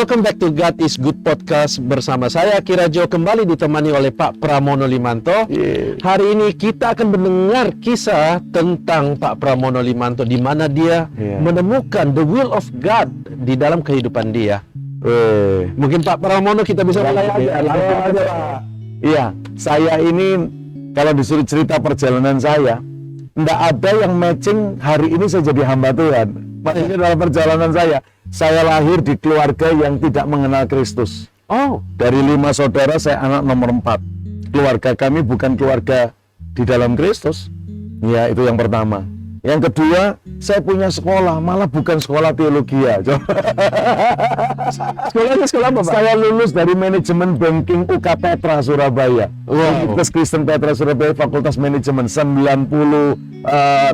Welcome back to God is Good Podcast bersama saya Kirajo, kembali ditemani oleh Pak Pramono Limanto. Hari ini kita akan mendengar kisah tentang Pak Pramono Limanto, di mana dia menemukan the will of God di dalam kehidupan dia. Mungkin Pak Pramono kita bisa mulai aja. Iya, saya ini kalau disuruh cerita perjalanan saya, enggak ada yang matching hari ini saya jadi hamba Tuhan. Maksudnya dalam perjalanan saya lahir di keluarga yang tidak mengenal Kristus. Dari 5 saudara, saya anak nomor 4. Keluarga kami bukan keluarga di dalam Kristus. Ya, itu yang pertama. Yang kedua, saya punya sekolah, malah bukan sekolah teologi ya. Sekolahnya sekolah apa, Pak? Saya lulus dari manajemen banking UK Petra Surabaya. Universitas Kristen Petra Surabaya, Fakultas Manajemen. Tahun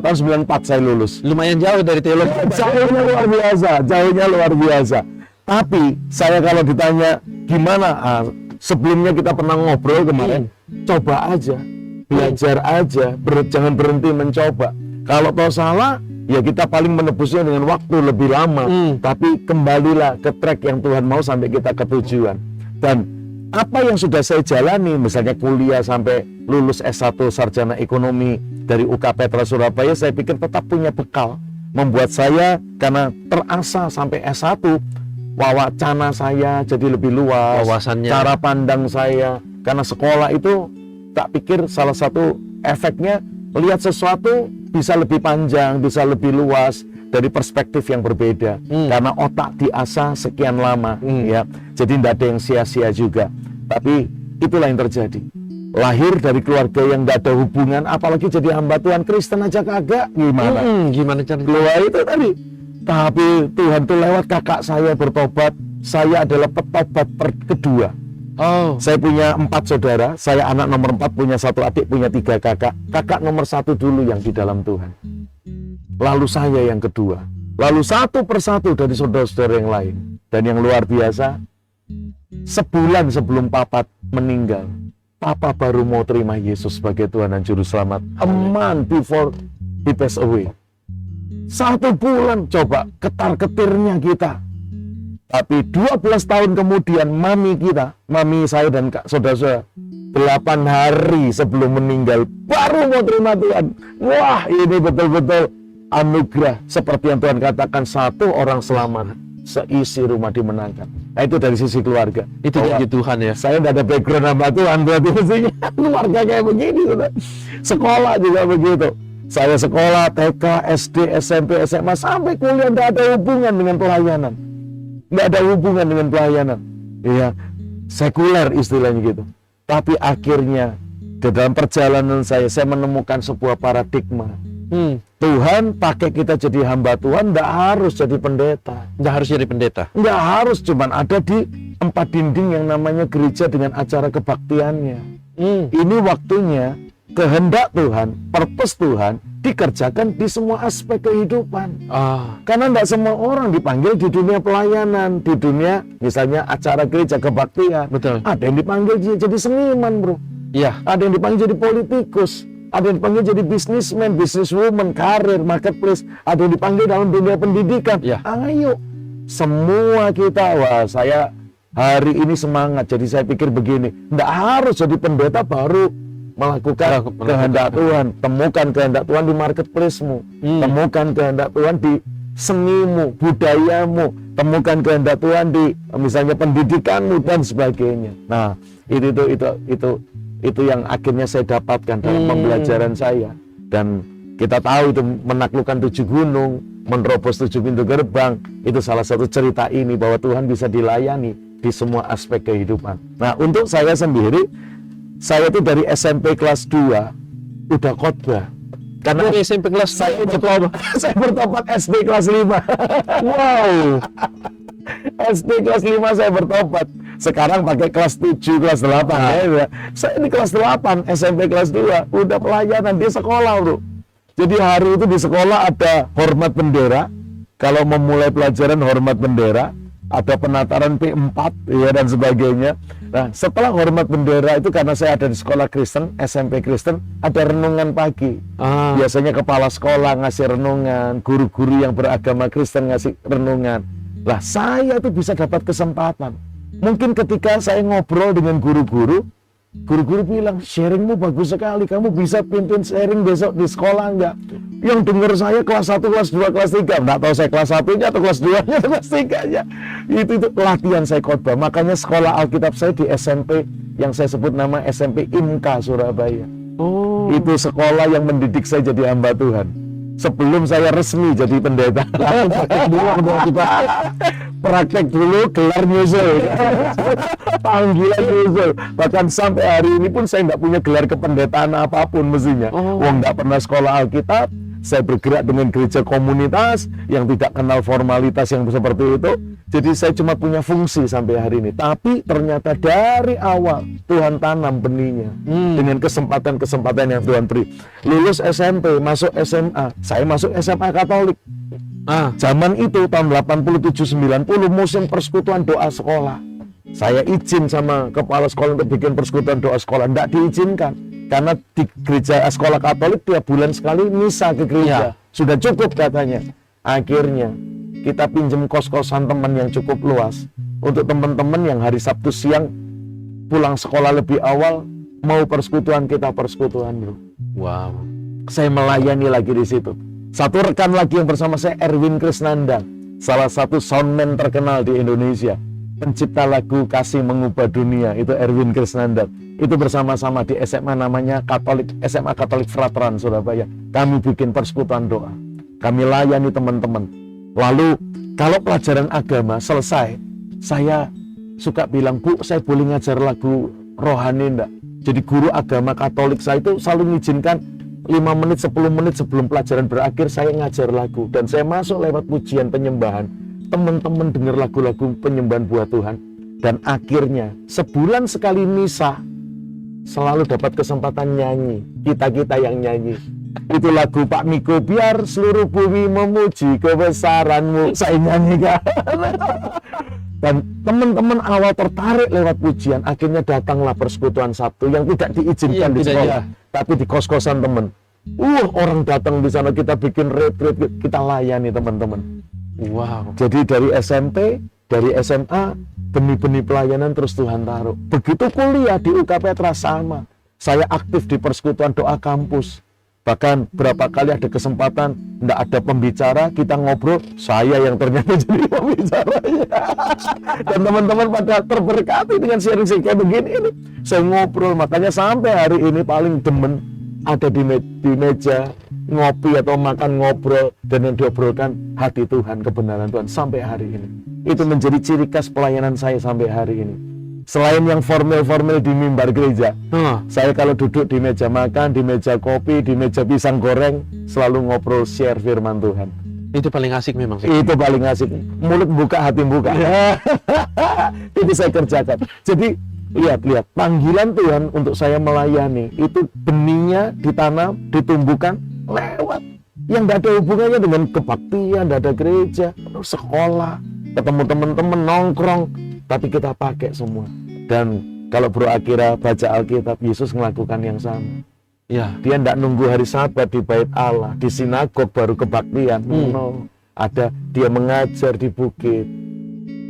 94 saya lulus. Lumayan jauh dari teologi. Jauhnya luar biasa. Tapi saya kalau ditanya gimana, sebelumnya kita pernah ngobrol kemarin, coba aja, belajar aja, jangan berhenti mencoba. Kalau tahu salah, ya kita paling menebusnya dengan waktu lebih lama. Tapi kembalilah ke track yang Tuhan mau sampai kita ke tujuan. Dan apa yang sudah saya jalani, misalnya kuliah sampai lulus S1 Sarjana Ekonomi dari UK Petra Surabaya, saya pikir tetap punya bekal. Membuat saya, karena terasa sampai S1, wacana saya jadi lebih luas. Wawasannya. Cara pandang saya. Karena sekolah itu, tak pikir salah satu efeknya, lihat sesuatu bisa lebih panjang, bisa lebih luas dari perspektif yang berbeda. Karena otak diasah sekian lama, ya. Jadi tidak ada yang sia-sia juga. Tapi itulah yang terjadi. Lahir dari keluarga yang tidak ada hubungan, apalagi jadi hamba Tuhan, Kristen aja kagak, gimana? Gimana caranya? Keluar itu tadi. Tapi Tuhan tuh lewat kakak saya bertobat. Saya adalah petobat kedua. Saya punya 4 saudara, saya anak nomor 4, punya 1 adik, punya 3 kakak. Kakak nomor 1 dulu yang di dalam Tuhan. Lalu saya yang kedua. Lalu satu persatu dari saudara-saudara yang lain. Dan yang luar biasa, sebulan sebelum Papa meninggal, Papa baru mau terima Yesus sebagai Tuhan dan Juru Selamat. A month before he passed away. 1 bulan, coba ketar-ketirnya kita. Tapi 12 tahun kemudian mami saya dan saudara-saudara, 8 hari sebelum meninggal baru mau terima Tuhan. Wah, ini betul-betul anugerah. Seperti yang Tuhan katakan, 1 orang selamat, seisi rumah dimenangkan. Nah, itu dari sisi keluarga. Itu janji Tuhan ya. Saya tidak ada background sama Tuhan, berarti mestinya keluarga kayak begini. Sekolah juga begitu. Saya sekolah TK, SD, SMP, SMA, sampai kuliah tidak ada hubungan dengan pelayanan. Nggak ada hubungan dengan pelayanan, ya, sekuler istilahnya gitu. Tapi akhirnya di dalam perjalanan saya menemukan sebuah paradigma. Tuhan pakai kita jadi hamba Tuhan, nggak harus jadi pendeta. Nggak harus cuman ada di 4 dinding yang namanya gereja dengan acara kebaktiannya. Ini waktunya kehendak Tuhan, purpose Tuhan dikerjakan di semua aspek kehidupan. Karena tidak semua orang dipanggil di dunia pelayanan, di dunia misalnya acara gereja kebaktian. Betul. Ada yang dipanggil jadi seniman, bro. Iya. Ada yang dipanggil jadi politikus. Ada yang dipanggil jadi businessman, businesswoman, karir, marketplace. Ada yang dipanggil dalam dunia pendidikan. Ya. Ayo, semua kita. Wah, saya hari ini semangat. Jadi saya pikir begini, tidak harus jadi pendeta baru melakukan kehendak Tuhan. Temukan kehendak Tuhan di marketplace-mu. Temukan kehendak Tuhan di senimu, budayamu. Temukan kehendak Tuhan di misalnya pendidikanmu dan sebagainya. Nah, itu yang akhirnya saya dapatkan dalam pembelajaran saya. Dan kita tahu itu menaklukkan 7 gunung, menerobos 7 pintu gerbang. Itu salah satu cerita ini bahwa Tuhan bisa dilayani di semua aspek kehidupan. Nah, untuk saya sendiri, saya tuh dari SMP kelas 2 udah khotbah. Karena dari SMP kelas saya bertobat SD kelas 5. Wow. SD kelas 5 saya bertobat. Sekarang pakai kelas 7, kelas 8 ya. Saya di kelas 8, SMP kelas 2 udah pelayanan di sekolah, bro. Jadi hari itu di sekolah ada hormat bendera. Kalau memulai pelajaran hormat bendera, ada penataran P4 ya dan sebagainya. Nah, setelah hormat bendera itu, karena saya ada di sekolah Kristen, SMP Kristen, ada renungan pagi. Biasanya kepala sekolah ngasih renungan, guru-guru yang beragama Kristen ngasih renungan. Lah saya tuh bisa dapat kesempatan. Mungkin ketika saya ngobrol dengan guru-guru bilang, sharingmu bagus sekali, kamu bisa pimpin sharing besok di sekolah enggak? Yang dengar saya kelas 1, kelas 2, kelas 3, enggak tahu saya kelas 1-nya atau kelas 2-nya atau kelas 3-nya. Itu latihan saya khotbah. Makanya sekolah Alkitab saya di SMP yang saya sebut nama SMP IMKA Surabaya. Oh. Itu sekolah yang mendidik saya jadi hamba Tuhan. Sebelum saya resmi jadi pendeta. Praktek dulu, gelar nyusul. Panggilan nyusul. Bahkan sampai hari ini pun saya nggak punya gelar kependetaan apapun mestinya. Wong nggak pernah sekolah Alkitab. Saya bergerak dengan gereja komunitas yang tidak kenal formalitas yang seperti itu. Jadi saya cuma punya fungsi sampai hari ini. Tapi ternyata dari awal Tuhan tanam benihnya dengan kesempatan-kesempatan yang Tuhan beri. Lulus SMP, masuk SMA. Saya masuk SMA Katolik. Zaman itu tahun 87-90 musim persekutuan doa sekolah. Saya izin sama kepala sekolah untuk bikin persekutuan doa sekolah. Nggak diizinkan. Karena di gereja sekolah Katolik tiap bulan sekali misa ke gereja. Sudah cukup katanya. Akhirnya kita pinjem kos-kosan teman yang cukup luas. Untuk teman-teman yang hari Sabtu siang pulang sekolah lebih awal, mau persekutuan, kita persekutuan bro. Wow. Saya melayani lagi di situ. Satu rekan lagi yang bersama saya, Erwin Krisnanda, salah satu soundman terkenal di Indonesia. Pencipta lagu Kasih Mengubah Dunia, itu Erwin Krisnanda. Itu bersama-sama di SMA namanya SMA Katolik Frateran Surabaya. Kami bikin persekutuan doa. Kami layani teman-teman. Lalu kalau pelajaran agama selesai, saya suka bilang, Bu, saya boleh ngajar lagu rohani enggak? Jadi guru agama Katolik saya itu selalu mengizinkan 5 menit, 10 menit sebelum pelajaran berakhir saya ngajar lagu. Dan saya masuk lewat pujian penyembahan. Teman-teman dengar lagu-lagu penyembahan buat Tuhan. Dan akhirnya sebulan sekali misa selalu dapat kesempatan nyanyi. Kita-kita yang nyanyi. Itu lagu Pak Miko, biar seluruh bumi memuji kebesaranmu. Saya nyanyikan. Dan teman-teman awal tertarik lewat pujian. Akhirnya datanglah persekutuan Sabtu yang tidak diizinkan di sekolah. Tapi di kos-kosan teman. Orang datang di sana, kita bikin retreat, kita layani teman-teman. Wow. Jadi dari SMP, dari SMA, benih-benih pelayanan terus Tuhan taruh. Begitu kuliah di UK Petra sama. Saya aktif di persekutuan doa kampus. Bahkan berapa kali ada kesempatan, nggak ada pembicara, kita ngobrol, saya yang ternyata jadi pembicaranya. Dan teman-teman pada terberkati dengan sharing kayak begini ini. Saya ngobrol, makanya sampai hari ini paling demen ada di meja ngopi atau makan ngobrol, dan yang diobrolkan hati Tuhan, kebenaran Tuhan sampai hari ini. Itu menjadi ciri khas pelayanan saya sampai hari ini. Selain yang formal-formal di mimbar gereja, saya kalau duduk di meja makan, di meja kopi, di meja pisang goreng, selalu ngobrol share firman Tuhan. Itu paling asik memang. Itu paling asik. Mulut buka, hati buka. Itu saya kerjakan. Jadi lihat, panggilan Tuhan untuk saya melayani itu benihnya ditanam, ditumbuhkan lewat yang nggak ada hubungannya dengan kebaktian, nggak ada gereja, sekolah, ketemu teman-teman, nongkrong, tapi kita pakai semua. Dan kalau Bro Akira baca Alkitab, Yesus melakukan yang sama. Ya. Dia tidak nunggu hari Sabat di bait Allah, di sinagog baru kebaktian. No. Ada dia mengajar di bukit.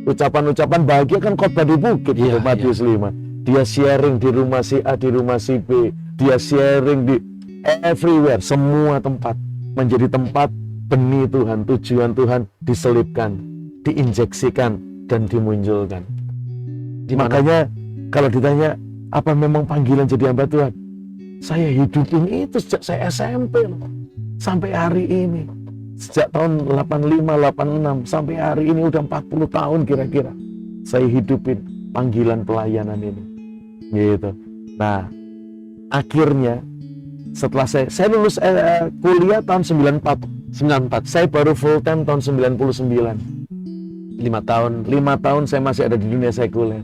Ucapan-ucapan bahagia kan khotbah di bukit, Matius 5. Dia sharing di rumah si A, di rumah si B. Dia sharing di everywhere, semua tempat menjadi tempat benih Tuhan, tujuan Tuhan diselipkan, diinjeksikan, dan dimunculkan. Makanya kalau ditanya apa memang panggilan jadi hamba Tuhan, saya hidupin itu sejak saya SMP loh, sampai hari ini. Sejak tahun 85, 86 sampai hari ini udah 40 tahun kira-kira saya hidupin panggilan pelayanan ini gitu. Nah akhirnya setelah saya lulus kuliah tahun 94, saya baru full time tahun 99. 5 tahun. 5 tahun saya masih ada di dunia sekuler.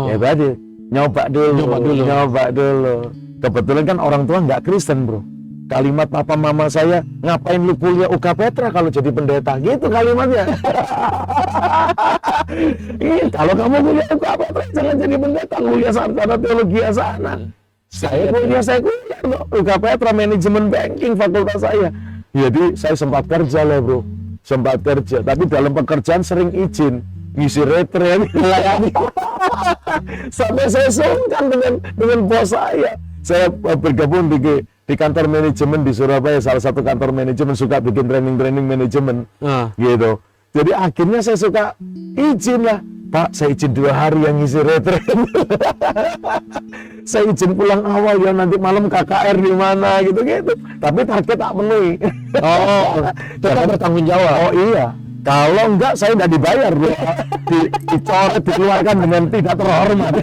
Ya tadi nyoba dulu. Kebetulan kan orang tua nggak Kristen bro. Kalimat papa mama saya, ngapain lu kuliah UK Petra kalau jadi pendeta, gitu kalimatnya. Kalau kamu kuliah UK Petra jangan jadi pendeta, kuliah sarjana teologi sana. Saya kuliah UK Petra manajemen banking fakultas saya. Jadi saya sempat kerja lah bro. sempat kerja, tapi dalam pekerjaan sering izin ngisi retret melayani. Sampai saya sungkan dengan bos saya. Saya bergabung di kantor manajemen di Surabaya, salah satu kantor manajemen, suka bikin training manajemen gitu. Jadi akhirnya saya suka izin lah, Pak, saya izin 2 hari yang ngisi retret. Saya izin pulang awal ya, nanti malam KKR di mana gitu-gitu. Tapi target tak penuhi. Tetap bertanggung jawab. Oh iya. Kalau enggak saya enggak dibayar, bro. Dicoret, dikeluarkan dengan tidak terhormat.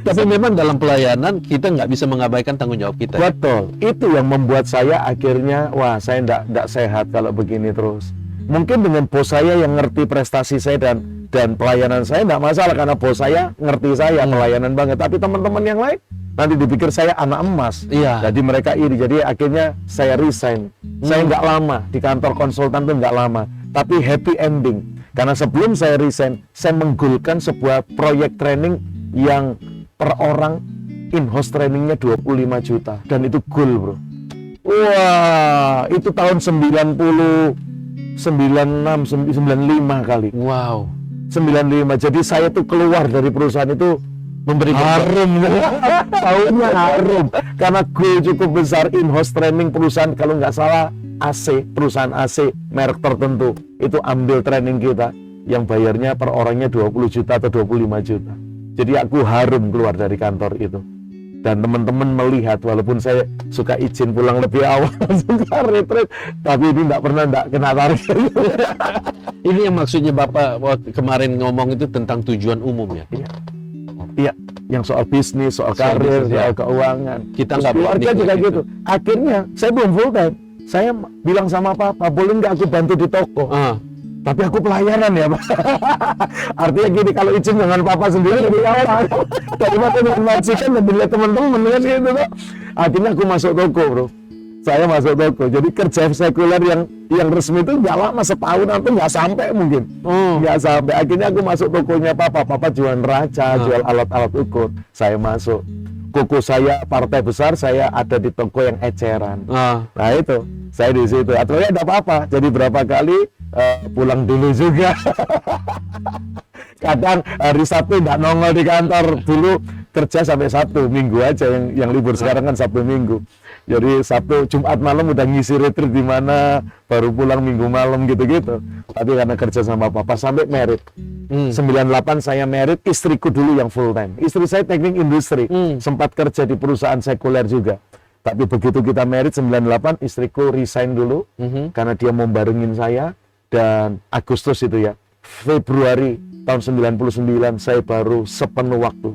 Tapi memang dalam pelayanan kita nggak bisa mengabaikan tanggung jawab kita. Betul. Itu yang membuat saya akhirnya, wah saya enggak sehat kalau begini terus. Mungkin dengan bos saya yang ngerti prestasi saya dan pelayanan saya enggak masalah, karena bos saya ngerti saya pelayanan banget. Tapi teman-teman yang lain nanti dipikir saya anak emas. Iya. Jadi mereka iri. Jadi akhirnya saya resign. Saya nggak lama di kantor konsultan tuh, nggak lama. Tapi happy ending. Karena sebelum saya resign, saya menggolkan sebuah proyek training yang per orang in-house trainingnya 25 juta. Dan itu goal, bro. Wah, itu tahun 96, 95 kali. Wow. 95. Jadi saya tuh keluar dari perusahaan itu memberi harum. Tahunnya harum. Karena goal cukup besar, in-house training perusahaan, kalau nggak salah AC, perusahaan AC merek tertentu itu ambil training kita yang bayarnya per orangnya 20 juta atau 25 juta. Jadi aku harum keluar dari kantor itu. Dan teman-teman melihat, walaupun saya suka izin pulang lebih awal, suka retret, tapi ini nggak kena target. Ini yang maksudnya Bapak waktu kemarin ngomong itu tentang tujuan umum ya? Iya, yang soal bisnis, soal karir, soal keuangan. Kita nggak keluarga juga gitu. Akhirnya saya belum full time. Saya bilang sama Papa, boleh nggak aku bantu di toko? Tapi aku pelayanan ya, Pak. Artinya gini, kalau izin dengan Papa sendiri lebih awal. Daripada dengan majikan dan dilihat teman-teman kan gitu, Pak. Akhirnya aku masuk toko, bro. Saya masuk toko. Jadi kerja sekuler yang resmi itu nggak lama, setahun atau nggak sampai mungkin. Nggak sampai. Akhirnya aku masuk tokonya Papa. Papa jual neraca, jual alat-alat ukur. Saya masuk. Koko saya partai besar, saya ada di toko yang eceran. Nah itu, saya di situ. Aturannya ada apa-apa. Jadi berapa kali pulang dulu juga. Kadang hari Sabtu nggak nongol di kantor. Dulu kerja sampai Sabtu, Minggu aja yang libur. Sekarang kan Sabtu Minggu. Jadi Sabtu, Jumat malam udah ngisi retreat di mana, baru pulang Minggu malam gitu-gitu. Tapi karena kerja sama Papa sampai merit. 98 saya merit, istriku dulu yang full time. Istri saya teknik industri, sempat kerja di perusahaan sekuler juga. Tapi begitu kita merit 98, istriku resign dulu karena dia mau barengin saya. Dan Agustus itu ya, Februari tahun 99 saya baru sepenuh waktu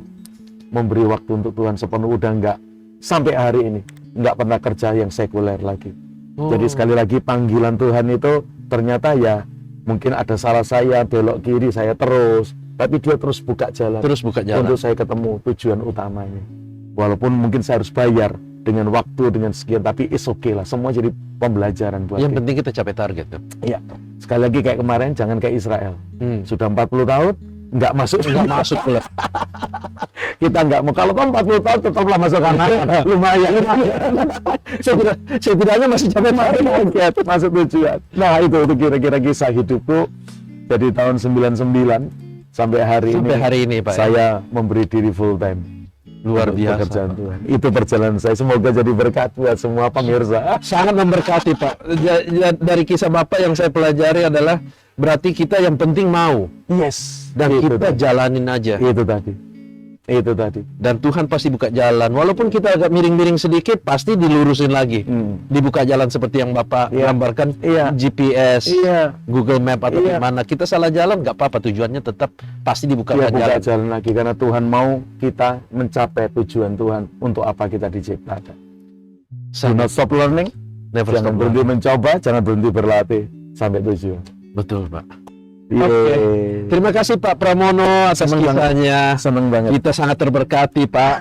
memberi waktu untuk Tuhan sepenuh. Udah enggak sampai hari ini nggak pernah kerja yang sekuler lagi. Jadi sekali lagi panggilan Tuhan itu ternyata ya mungkin ada salah saya, belok kiri saya terus, tapi dia terus buka jalan untuk saya ketemu tujuan utamanya. Walaupun mungkin saya harus bayar dengan waktu, dengan sekian, tapi it's okay lah, semua jadi pembelajaran buat yang kita. penting kita capai target tuh. Iya, sekali lagi kayak kemarin, jangan kayak Israel. Sudah 40 tahun nggak masuk pula. Kita nggak mau, kalau kau 40 tahun tetaplah masuk kanan. Lumayan. Setidaknya masih capai target, masuk tujuan. Nah itu kira-kira kisah hidupku dari tahun 99 sampai hari ini Pak, saya memberi diri full time. Luar biasa pekerjaan Tuhan. Itu perjalanan saya, semoga jadi berkat buat semua pemirsa. Sangat memberkati Pak. Dari kisah Bapak yang saya pelajari adalah berarti kita yang penting mau. Yes. Dan itu kita tadi. jalanin aja. Itu tadi. Dan Tuhan pasti buka jalan. Walaupun kita agak miring-miring sedikit, pasti dilurusin lagi. Dibuka jalan seperti yang Bapak gambarkan. GPS, Google Map atau gimana. Kita salah jalan, nggak apa-apa. Tujuannya tetap pasti dibuka jalan lagi. Karena Tuhan mau kita mencapai tujuan Tuhan. Untuk apa kita diciptakan. Do not stop learning. Jangan berhenti mencoba, jangan berhenti berlatih. Sampai tujuan. Betul Pak. Oke. Terima kasih Pak Pramono atas kisahnya. Senang banget. Kita sangat terberkati Pak.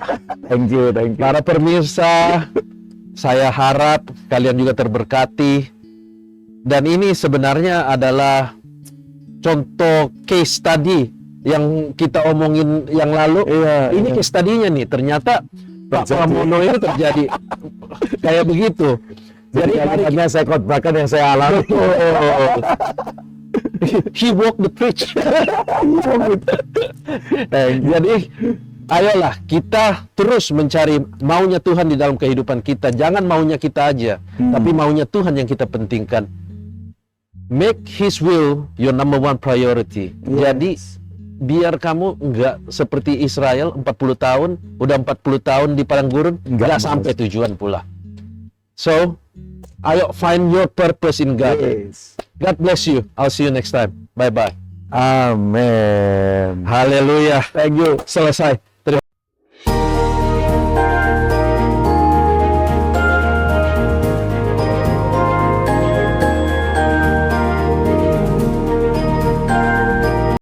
Thank you. Para pemirsa, saya harap kalian juga terberkati. Dan ini sebenarnya adalah contoh case study yang kita omongin yang lalu. Ini case study-nya nih. Ternyata Pak Pramono ini terjadi kayak begitu. Jadi kalimatnya saya khotbahkan yang saya alami. He walked the preach. Jadi ayolah kita terus mencari maunya Tuhan di dalam kehidupan kita. Jangan maunya kita aja, tapi maunya Tuhan yang kita pentingkan. Make His will your number one priority. Jadi biar kamu enggak seperti Israel 40 tahun, udah 40 tahun di padang gurun, enggak sampai tujuan pula. So, ayo find your purpose in God. Yes. God bless you. I'll see you next time. Bye-bye. Amin. Haleluya. Thank you. Selesai.